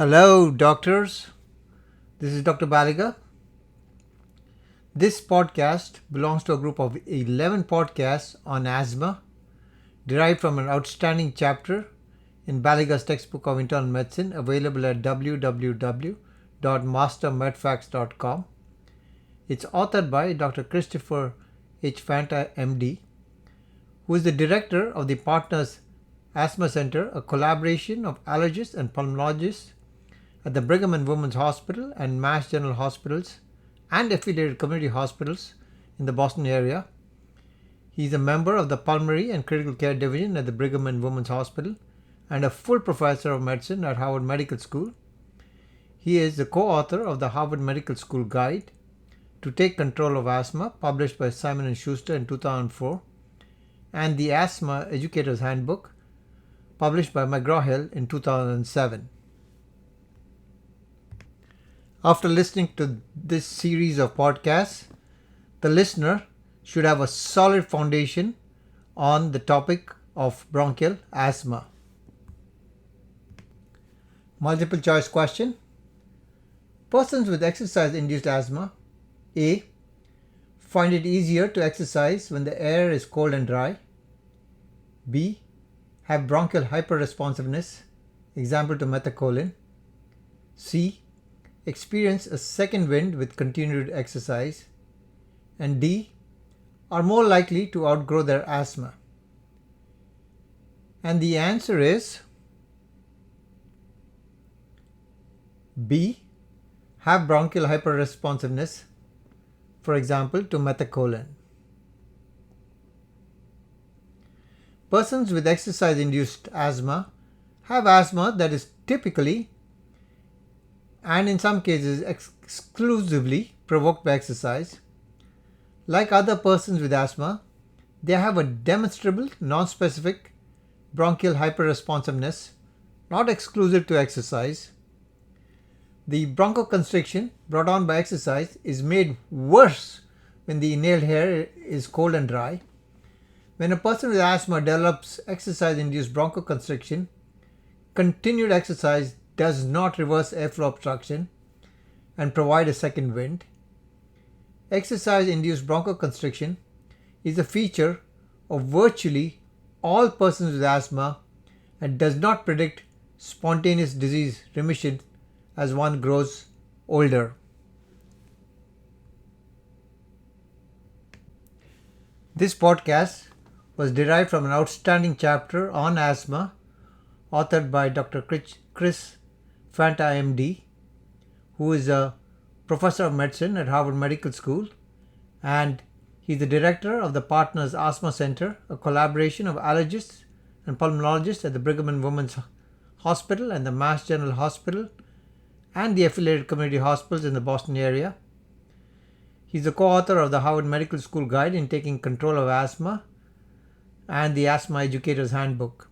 Hello, doctors. This is Dr. Baliga. This podcast belongs to a group of 11 podcasts on asthma, derived from an outstanding chapter in Baliga's textbook of internal medicine, available at www.mastermedfacts.com. It's authored by Dr. Christopher H. Fanta, MD, who is the director of the Partners Asthma Center, a collaboration of allergists and pulmonologists at the Brigham and Women's Hospital and Mass General Hospitals and affiliated community hospitals in the Boston area. He is a member of the Pulmonary and Critical Care Division at the Brigham and Women's Hospital and a full professor of medicine at Harvard Medical School. He is the co-author of the Harvard Medical School Guide to Take Control of Asthma, published by Simon & Schuster in 2004, and the Asthma Educator's Handbook, published by McGraw-Hill in 2007. After listening to this series of podcasts, the listener should have a solid foundation on the topic of bronchial asthma. Multiple choice question. Persons with exercise-induced asthma: A. Find it easier to exercise when the air is cold and dry. B. Have bronchial hyperresponsiveness, example to methacholine. C. Experience a second wind with continued exercise. And D. Are more likely to outgrow their asthma. And the answer is B. Have bronchial hyperresponsiveness, for example to methacholine. Persons with exercise-induced asthma have asthma that is typically and in some cases exclusively provoked by exercise. Like other persons with asthma, they have a demonstrable non-specific bronchial hyperresponsiveness, not exclusive to exercise. The bronchoconstriction brought on by exercise is made worse when the inhaled air is cold and dry. When a person with asthma develops exercise-induced bronchoconstriction, continued exercise does not reverse airflow obstruction and provide a second wind. Exercise-induced bronchoconstriction is a feature of virtually all persons with asthma and does not predict spontaneous disease remission as one grows older. This podcast was derived from an outstanding chapter on asthma authored by Dr. Chris Fanta, MD, who is a professor of medicine at Harvard Medical School, and he's the director of the Partners Asthma Center, a collaboration of allergists and pulmonologists at the Brigham and Women's Hospital and the Mass General Hospital and the affiliated community hospitals in the Boston area. He's the co-author of the Harvard Medical School Guide in Taking Control of Asthma and the Asthma Educator's Handbook.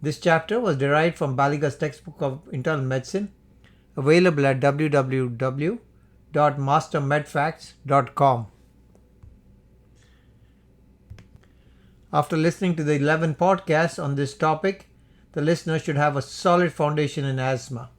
This chapter was derived from Baliga's textbook of internal medicine, available at www.mastermedfacts.com. After listening to the 11 podcasts on this topic, the listener should have a solid foundation in asthma.